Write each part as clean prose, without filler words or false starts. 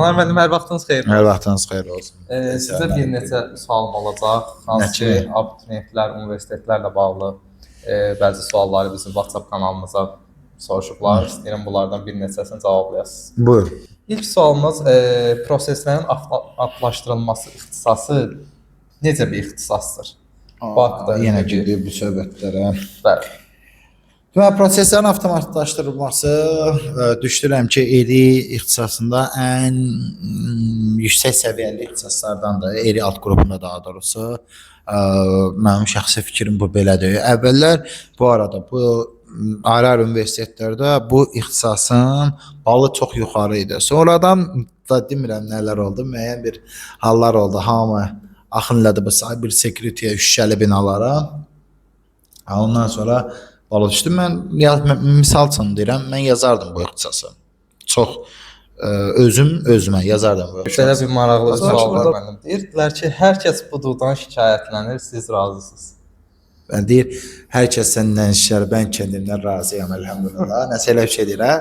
Anar müəllim, hər vaxtınız xeyir olsun. Hər vaxtınız xeyir olsun. Sizə bir neçə sualım olacaq. Hansı ki, abituriyentlər, universitetlərlə bağlı bəzi sualları bizim WhatsApp kanalımıza soruşublar. İstəyirəm bunlardan bir neçəsini cavablayasınız. Buyur. İlk sualımız proseslərin avtomatlaşdırılması ixtisası necə bir ixtisasdır? Yenə gedir bu söhbətlərə. Bəli. Və proseslərin avtomatlaşdırılması düşünürəm ki, ERİ ixtisasında ən yüksək səviyyəli ixtisaslardandır. ERİ alt qrupunda daha doğrusu. Mənim şəxsi fikrim bu belədir. Əvvəllər bu arada bu ayrı-ayrı universitetlərdə bu ixtisasın balı çox yuxarı idi. Sonradan da demirəm nələr oldu, müəyyən bir hallar oldu. Hamı axın elədi bu cyber security-yə, şüşəli binalara. Ondan sonra balı düşdü. Mən misal üçün deyirəm, mən yazardım bu ixtisası. Çox özümə yazardım bu ixtisası. Belə bir maraqlı sual var mənim. Deyirdilər ki, hər kəs bududan şikayətlənir, siz razısınız. Ben deyir, hər kəs səndən şikayət, mən kendimdən razıyam, elhamdülillah. Nəsə elə bir şey deyir, hə?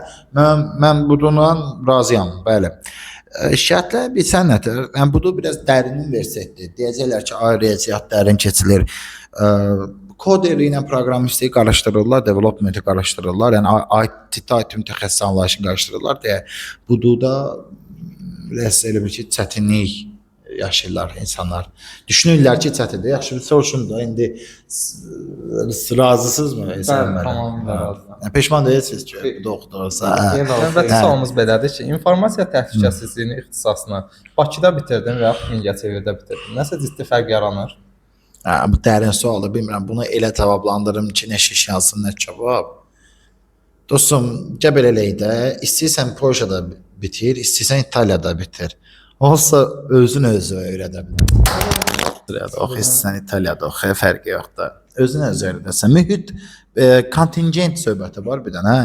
Mən budundan razıyam, bəli. Şikayətlər bilsən nədir? Yəni, budu biraz dərin universitetdir. Deyəcəklər ki, riyaziyyat dərin keçilir. Koderi ilə proqramisti qarışdırırlar, developmenti qarışdırırlar. Yəni, IT mütəxəssis anlayışı qarışdırırlar deyə bududa elə bir ki, çətinlik yaşayırlar insanlar. Düşünürlər ki, çətindir. Yaxşı, bir soruşum da, indi razısınızmı? Bəli, tamamilə razıyam. Peşman deyilsiniz ki, buda oxudursa. Növbəti sualımız belədir ki, informasiya təhlükəsizliyinin ixtisasını Bakıda bitirdin və yaxud Mingəçevirdə bitirdin. Nəsə ciddi fərq yaranır? Bu dərin sualdır, bilmirəm. Bunu elə cavablandırım ki, nə şiş yazsın, nə cavab. Dostum, gəl belə eləyək də, istəyirsən Polşada bitir, istəyirsən İtaliyada bitir. Olsa özün özü öyrədə bilir. Oxu, istəyirsən İtaliyada oxu, fərqi yoxdur. Özün özü öyrədəsən. Mühit, kontingent söhbəti var bir dənə.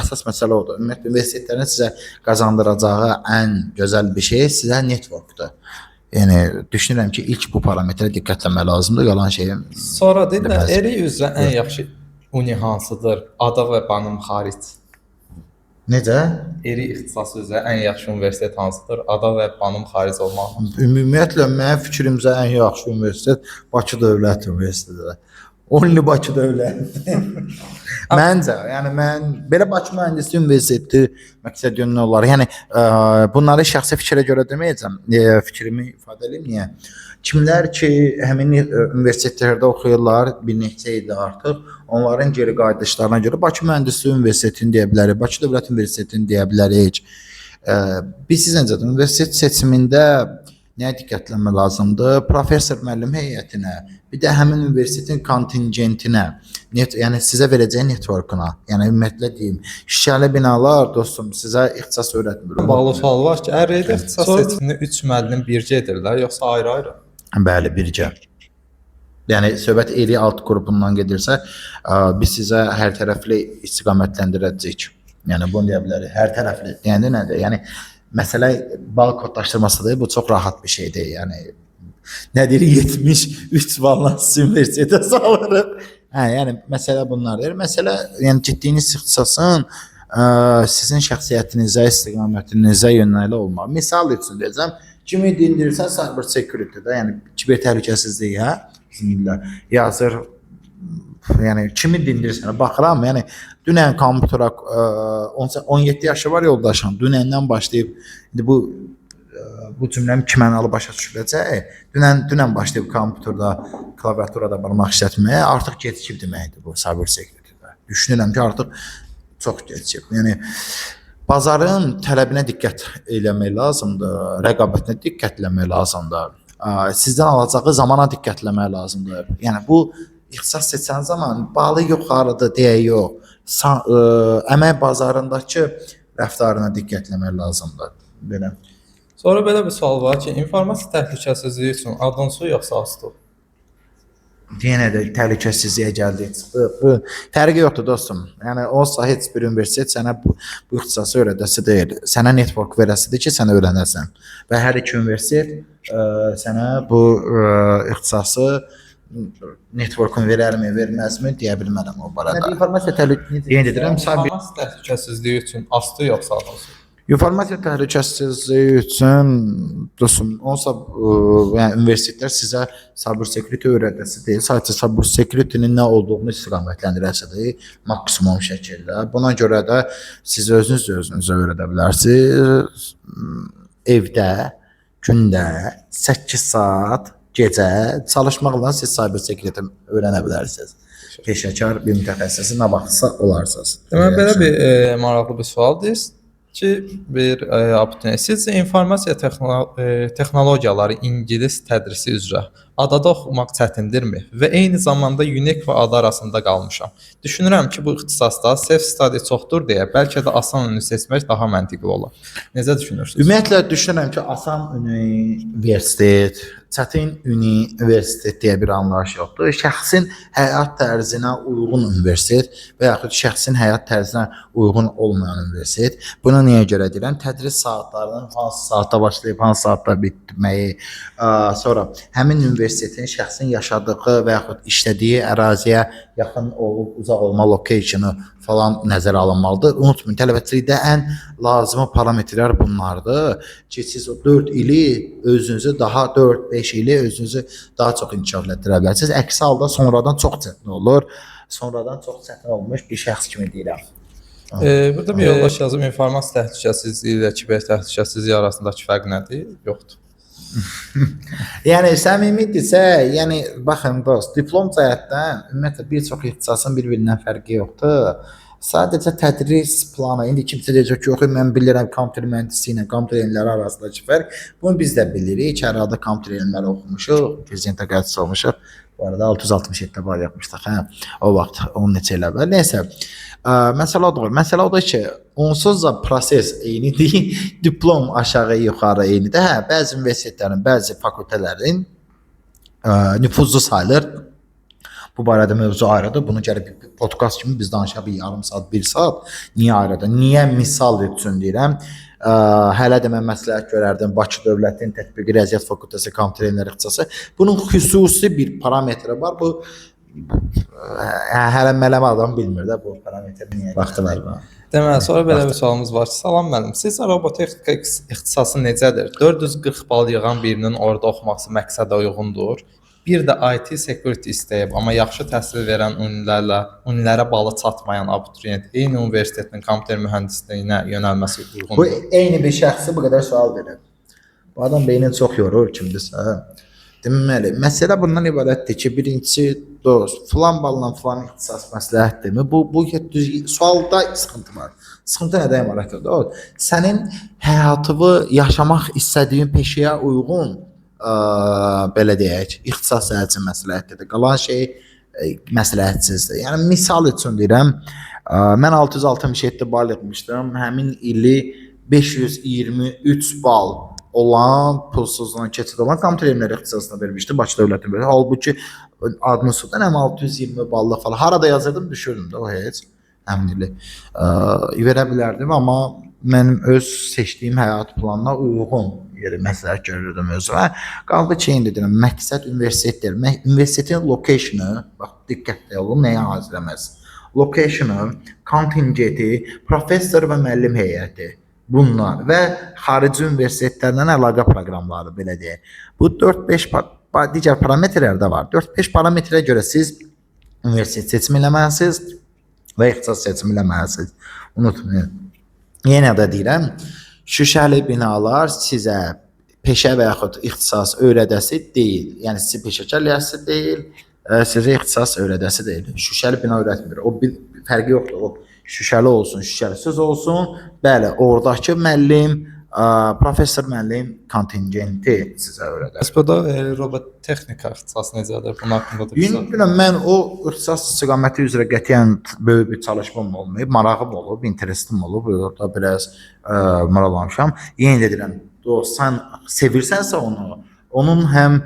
Əsas məsələ odur. Ümumiyyətlə, universitetlərin sizə qazandıracağı ən gözəl bir şey sizə networkdur. Yəni, düşünürəm ki, ilk bu parametrə diqqətləmək lazımdır, qalan şeyim. Sonra deyirlər, ERİ üzrə ən yaxşı uni hansıdır? Ada və Banım xaric. Necə? ERİ ixtisası üzrə ən yaxşı universitet hansıdır? Ada və Banım xaric olmaq. Ümumiyyətlə, mənim fikrimcə ən yaxşı universitet Bakı Dövlət Universitetidir. Only Bakı Dövlət. Məncə, yəni mən belə Bakı Mühəndislik Universiteti məqsəd yönlü olar. Yəni bunları şəxsi fikrə görə deməyəcəm. Fikrimi ifadə edeyim niyə? Kimlər ki, həmin universitetlərdə oxuyurlar, bir neçə ildir artıq, onların geri qayıdışlarına görə Bakı Mühəndislik Universitetini deyə bilərik, Bakı Dövlət Universitetini deyə bilərik. Biz necədir? Universitet seçimində nəyə diqqətlənmə lazımdır? Professor müəllim heyətinə, bir də həmin universitetin kontingentinə, yəni sizə verəcəyi networkuna, yəni ümumiyyətlə deyim, şişəli binalar, dostum, sizə ixtisas öyrətmir. Bağlı sual var ki, ər-rəydə ixtisas seçimini 3 müəllim bircə edirlər, yoxsa ayrı-ayrı? Bəli, bircə. Yəni, söhbət ERİ alt qrupundan gedirsə, biz sizə hər tərəfli istiqamətləndirəcəyik. Yəni, bunu deyə bilərik, hər tərəfli. Yəni, nədir? Yəni, məsələ bal kodlaşdırmasıdır, bu çox rahat bir şeydir. Yəni, nə deyir, 73 balla universitetə salırıq. Yəni, məsələ bunlardır. Məsələ, yəni, ciddiyiniz ixtisasın sizin şəxsiyyətinizə, istiqamətinizə yönəli olmaq. Misal üçün deyəcəm, kimi dindirirsən cyber security-də, yəni, kiber təhlükəsizliyi, hə? Bizimlər yazır, yəni, kimi dindirirsən, baxıram, yəni, dünən kompütera 17 yaşı var yoldaşım, dünəndən başlayıb, indi bu cümləm iki mənalı başa düşüləcək. Dünən başlayıb kompüterdə, klaviaturada barmaq işlətməyə, artıq gecikib deməkdir bu cyber security-də. Düşünürəm ki, artıq çox gecikib. Yəni, bazarın tələbinə diqqət eləmək lazımdır, rəqabətinə diqqət eləmək lazımdır, sizdən alacağı zamana diqqət eləmək lazımdır. Yəni, bu ixtisas seçən zaman balı yuxarıdır deyə yox, əmək bazarındakı rəftarına diqqət eləmək lazımdır. Belə. Sonra belə bir sual var ki, informasiya təhlükəsizliyi üçün Adonsu yoxsa ASTU? Yenə də təhlükəsizliyə gəldik, çıxdı. Fərqi yoxdur dostum. Yəni, olsa heç bir universitet sənə bu ixtisası öyrədəsi deyil. Sənə network verəsidir ki, sən öyrənəsən. Və hər iki universitet sənə bu ixtisası network'un verərmi, verməzmi deyə bilmərəm o barədə. İnformasiya təhlükəsizliyi təhlükəsizliyi üçün ASTU yoxsa ADOSU? İnformasiya təhlükəsizliyi üçün dostum, onsa yəni universitetlər sizə cyber security öyrədəsi deyil, sadəcə cyber security-nin nə olduğunu istiqamətləndirəsidir maksimum şəkildə. Buna görə də siz özünüzə öyrədə bilərsiniz. Evdə, gündə 8 saat gecə çalışmaqla siz cyber security öyrənə bilərsiniz. Peşəkar bir mütəxəssis nə vaxtsa olarsınız. Deməli belə bir maraqlı bir sualdır ki, bir abituriyent sizcə informasiya texnologiyaları ingilis tədrisi üzrə adada oxumaq çətindirmi? Və eyni zamanda UNIC və ada arasında qalmışam. Düşünürəm ki, bu ixtisasda self-study çoxdur deyə bəlkə də asan ünlü seçmək daha məntiqli olar. Necə düşünürsünüz? Ümumiyyətlə düşünürəm ki, asan universitet, çətin universitet deyə bir anlayış yoxdur. Şəxsin həyat tərzinə uyğun universitet və yaxud şəxsin həyat tərzinə uyğun olmayan universitet. Bunu niyə görə deyirəm? Tədris saatlarının hansı saatda başlayıb, hansı saatda bitməyi, sonra həmin universitetin şəxsin yaşadığı və yaxud işlədiyi əraziyə yaxın olub, uzaq olma lokeyşını falan nəzərə alınmalıdır. Unutmayın, tələbəçilikdə ən lazımi parametrlər bunlardır ki, siz o 4 ili özünüzü daha 4-5 ili özünüzü daha çox inkişaf etdirə bilərsiniz. Əks halda sonradan çox çətin olur. Sonradan çox çətin olmuş bir şəxs kimi deyirəm. Burada bir yoldaş yazıb informasiya təhlükəsizliyi ilə kiber təhlükəsizliyi arasındakı fərq nədir? Yoxdur. Yəni səmimidirsə, yəni baxın dost, diplom cəhətdən ümumiyyətlə bir çox ixtisasın bir-birindən fərqi yoxdur. Sadəcə tədris planı, indi kimsə deyəcək ki, yox, mən bilirəm kompüter mühəndisliyi ilə kompüter elmləri arasındakı fərq. Bunu biz də bilirik. Arada kompüter elmləri oxumuşuq, prezident təqaüdçüsü olmuşuq. Bu arada 667 bal yapmışdıq, hə. O vaxt onun neçə ilə var. Nəysə, məsələ odur. Məsələ odur ki, onsuz da proses eynidir, diplom aşağı yuxarı eynidir. Hə, bəzi universitetlərin, bəzi fakültələrin nüfuzlu sayılır. Bu barədə mövzu ayrıdır. Bunu gəlib bir podkast kimi biz danışa bir yarım saat, 1 saat. Niyə ayrıdır? Niyə misal üçün deyirəm? Hələ də mən məsləhət görərdim Bakı Dövlətin Tətbiqi Riyaziyyat Fakültəsi kompüter elmləri ixtisası. Bunun xüsusi bir parametri var. Bu hələ mələm adam bilmir də bu parametri niyə vaxtı var. Deməli, sonra belə bir sualımız var ki, salam müəllim, sizcə robotexnika ixtisası necədir? 440 bal yığan birinin orada oxuması məqsədə uyğundur. Bir də IT security istəyib, amma yaxşı təhsil verən unilərə balı çatmayan abituriyent eyni universitetin kompüter mühəndisliyinə yönəlməsi uyğundur. Bu eyni bir şəxsi bu qədər sual verir. Bu adam beynini çox yorur kimdirsə. Deməli, məsələ bundan ibarətdir ki, birincisi dost, filan balla filan ixtisas məsləhətdirmi? Bu sualda sıxıntı var. Sıxıntı nədən ibarətdir? Sənin həyatını yaşamaq istədiyin peşəyə uyğun belə deyək, ixtisas səhəti məsləhətdir. Qalan şey məsləhətsizdir. Yəni misal üçün deyirəm, mən 667 bal etmişdim. Həmin ili 523 bal olan pulsuzdan keçid olan kompüter elmləri ixtisasına vermişdi Bakı Dövlət Universiteti. Halbuki adını sudan həm 620 ballıq falan harada yazırdım, düşürdüm də o heç həmin ili verə bilərdim, amma mənim öz seçdiyim həyat planına uyğun yeri məsləhət görürdüm özümə. Qaldı ki, indi deyirəm, məqsəd universitetdir. Universitetin location'ı, bax diqqətli olun, nəyə hazırlaməz? Location'ı, kontingenti, professor və müəllim heyəti, bunlar və xarici universitetlərlə əlaqə proqramları, belə deyək. Bu 4-5 digər parametrlər də var. 4-5 parametrə görə siz universitet seçimi eləməlisiniz və ixtisas seçimi eləməlisiniz. Unutmayın. Yenə də deyirəm, şüşəli binalar sizə peşə və yaxud ixtisas öyrədəsi deyil. Yəni sizi peşəkar əleyhsi deyil, sizə ixtisas öyrədəsi deyil. Şüşəli bina öyrətmir. O bir fərqi yoxdur. O şüşəli olsun, şüşəlisiz olsun. Bəli, oradakı müəllim, professor müəllim kontingenti sizə öyrədər. Burada robotexnika ixtisası necədir? Bunun haqqında da bizə. Bilmirəm, mən o ixtisas istiqaməti üzrə qətiyyən böyük bir çalışmam olmayıb, marağım olub, interesim olub, orada biraz maraqlanmışam. Yenə də deyirəm, sən sevirsənsə onu, onun həm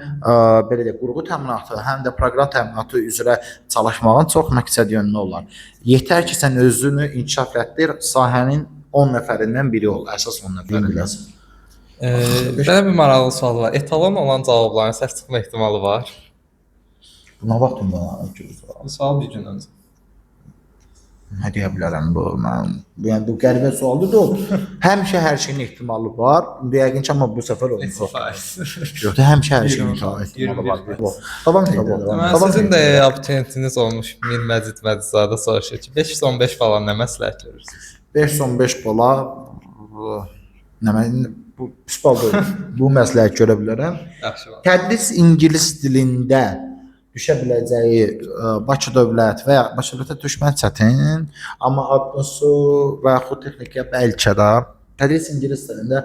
belə deyək, qurğu təminatı, həm də proqram təminatı üzrə çalışmağın çox məqsədyönlü olar. Yetər ki, sən özünü inkişaf etdir, sahənin 10 nəfərindən biri ol, əsas 10 nəfərindən. Belə bir maraqlı sual var. Etalon olan cavabların səhv çıxma ehtimalı var. Buna vaxtım var. Bu sual bir gün öncə. Nə deyə bilərəm bu? Yəni bu qəribə sualdır da. Həmişə hər şeyin ehtimalı var. Yəqin ki, amma bu səfər olmuş. Yox, həmişə hər şeyin ehtimalı var. Davam edə. Sizin də abiturientiniz olmuş Mir Məcid Məcidzadə soruşur ki, 515 falan nə məsləhət görürsünüz? 515 bala nə mən bu pis bal deyil. Bu məsləhət görə bilərəm. Yaxşı. Tədris ingilis dilində düşə biləcəyi Bakı dövlət və ya Bakı dövlətə düşmək çətin, amma adlısı və yaxud texnika bəlkə də tədris ingilis dilində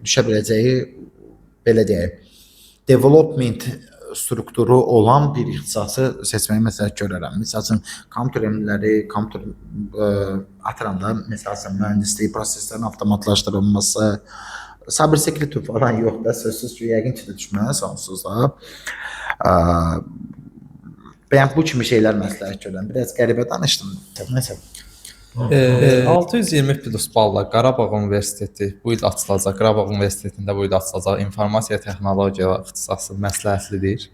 düşə biləcəyi belə deyək, development strukturu olan bir ixtisası seçməyi məsləhət görərəm. Məsələn, kompüter elmləri, kompüter atıramda, məsələn, mühəndislik proseslərinin avtomatlaşdırılması, cyber security falan yox da, sözsüz ki, yəqin ki, düşməyə sonsuz da. Ben bu kimi şeylər məsləhət görürəm. Biraz qəribə danışdım. Nəsə. 620 plus balla Qarabağ Universiteti bu il açılacaq. Qarabağ Universitetində bu il açılacaq informasiya texnologiyaları ixtisası məsləhətlidir.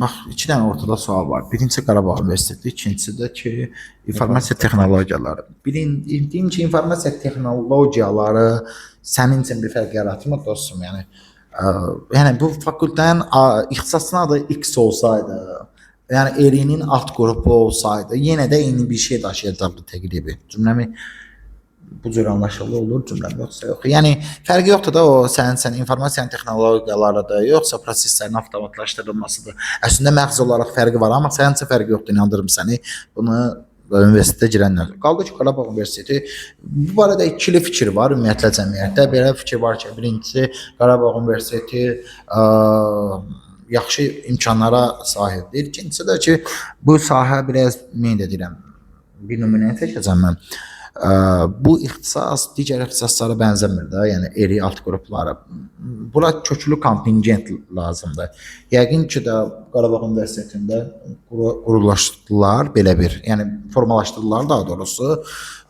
Bax, iki dənə ortada sual var. Birincisi Qarabağ Universiteti, ikincisi də ki, informasiya texnologiyaları. Bildiyim ki, informasiya texnologiyaları sənin üçün bir fərq yaratmır dostum, yəni. Yəni bu fakültənin ixtisasının adı X olsaydı, yəni ERİ-nin alt qrupu olsaydı, yenə də eyni bir şey daşıyacaqdı təqribi. Cümləmi bu cür anlaşılır olur, cümləm yoxsa yox. Yəni fərqi yoxdur da o sənin informasiyanın texnologiyalarıdır, yoxsa proseslərin avtomatlaşdırılmasıdır. Əslində məğz olaraq fərqi var, amma sənin üçün fərqi yoxdur, inandırım səni. Bunu universitetə girənlər. Qaldı ki, Qarabağ Universiteti bu barədə ikili fikir var ümumiyyətlə cəmiyyətdə. Belə fikir var ki, birincisi Qarabağ Universiteti yaxşı imkanlara sahibdir. İkincisi də ki, bu sahə biraz mən də deyirəm, bir nümunə çəkəcəm mən. Bu ixtisas digər ixtisaslara bənzəmir də, yəni ERİ alt qrupları. Bura köklü kontingent lazımdır. Yəqin ki də Qarabağ Universitetində quruluşdular belə bir, yəni formalaşdırdılar daha doğrusu.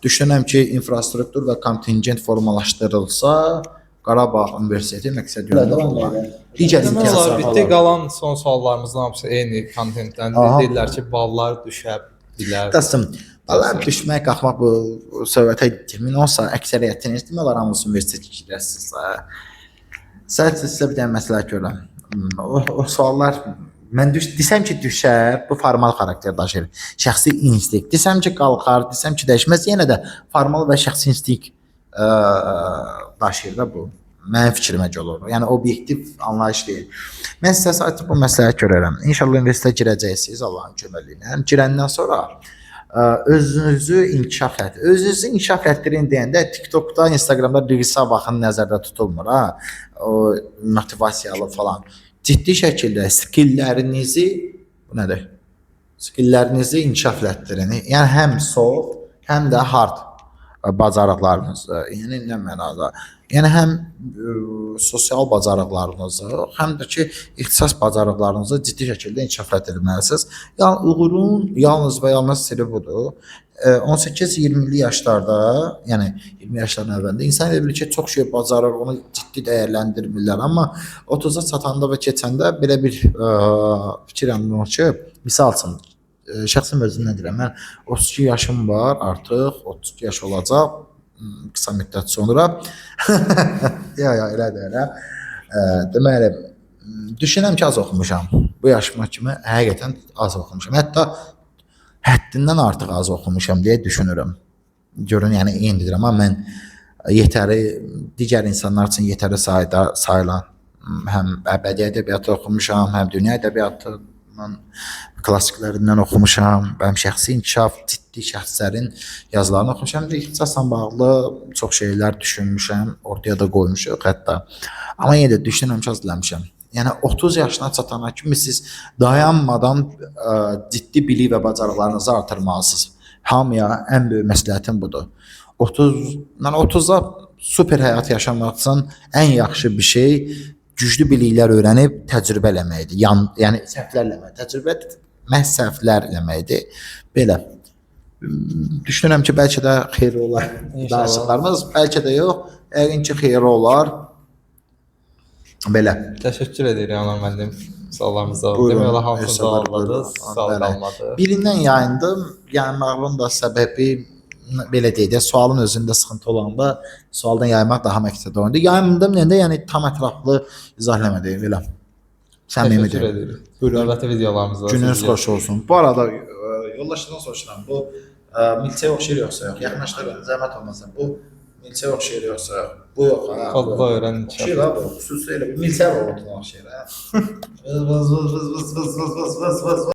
Düşünürəm ki, infrastruktur və kontingent formalaşdırılsa, Qarabağ Universiteti məqsəd yönündə digər imtiyazlar bitti, qalan son suallarımızdan hamısı eyni kontentdən deyirlər ki, ballar düşə bilər. Dostum, ballar düşmək, qalxmaq bu söhbətə demin olsa, əksəriyyətiniz demək olar hamısı universitetə girəsinizsə. Sizə bir dənə məsləhət görürəm. O suallar mən desəm ki, düşər, bu formal xarakter daşıyır. Şəxsi instinkt. Desəm ki, qalxar, desəm ki, dəyişməz, yenə də formal və şəxsi instinkt daşıyır da bu. Mənim fikrimə görə olur. Yəni obyektiv anlayış deyil. Mən sizə sadəcə bu məsləhət görərəm. İnşallah universitetə girəcəksiniz Allahın köməliyi ilə. Girəndən sonra özünüzü inkişaf et. Özünüzü inkişaf etdirin deyəndə TikTokda, Instagramda reelsə baxın nəzərdə tutulmur ha. O motivasiyalı falan. Ciddi şəkildə skilllərinizi, bu nədir? Skilllərinizi inkişaf etdirin. Yəni həm soft, həm də hard bacarıqlarınızı, yəni nə mənada? Yəni həm sosial bacarıqlarınızı, həm də ki, ixtisas bacarıqlarınızı ciddi şəkildə inkişaf etdirməlisiniz. Yəni uğurun yalnız və yalnız sirri budur. 18-20'li yaşlarda, yəni 20 yaşların əvvəlində insan elə bilir ki, çox şey bacarır, onu ciddi dəyərləndirmirlər. Amma 30'a çatanda və keçəndə belə bir fikir yanılır ki, misal üçün, şəxsən özümdən deyirəm, mən 32 yaşım var artıq, 32 yaş olacaq qısa müddət sonra. Elədir, elə. Deməli, düşünürəm ki, az oxumuşam. Bu yaşıma kimi həqiqətən az oxumuşam. Hətta həddindən artıq az oxumuşam deyə düşünürəm. Görün, yəni eyni deyirəm, amma mən yetəri, digər insanlar üçün yetəri sayılan həm əbədi ədəbiyyatı oxumuşam, həm dünya ədəbiyyatının klassiklərindən oxumuşam, həm şəxsi inkişaf, ciddi şəxslərin yazılarını oxumuşam, ixtisasla bağlı çox şeylər düşünmüşəm, ortaya da qoymuşuq hətta. Amma yenə də düşünürəm ki, az diləmişəm. Yəni 30 yaşına çatana kimi siz dayanmadan ciddi bilik və bacarıqlarınızı artırmalısınız. Hamıya ən böyük məsləhətim budur. 30'a super həyat yaşamaq üçün ən yaxşı bir şey güclü biliklər öyrənib təcrübə eləməkdir. Yəni səhvlər eləmək, təcrübə məhz səhvlər eləməkdir. Belə. Düşünürəm ki, bəlkə də xeyirli olar danışıqlarımız, bəlkə də yox. Yəqin ki, xeyirli olar. Belə. Təşəkkür edirik Anar müəllim suallarımıza. Buyurun. Demək olar hamısını Buyurun. cavabladınız. Sual Bəli. qalmadı. Birindən yayındım. Yayınmağımın da səbəbi belə deyək də, sualın özündə sıxıntı olanda sualdan yaymaq daha məqsəd oyundu. Yayındım nəndə, yəni tam ətraflı izah eləmədim belə. Səmimi Təşəkkür deyil. edirik. Buyurun. Növbəti videolarımızda Gününüz sizi xoş olsun. Bu arada yoldaşlardan soruşuram. Bu milçəyə oxşayır yoxsa yox? Yaxınlaşdırın, zəhmət olmasın. Bu milçəyə oxşayır yoxsa yox? Bu yox ha. kodla öyrənin. Oxşayır ha bu. Xüsusi elə bir milçə robotuna oxşayır ha. Vız vız vız vız vız vız vız vız vız vız.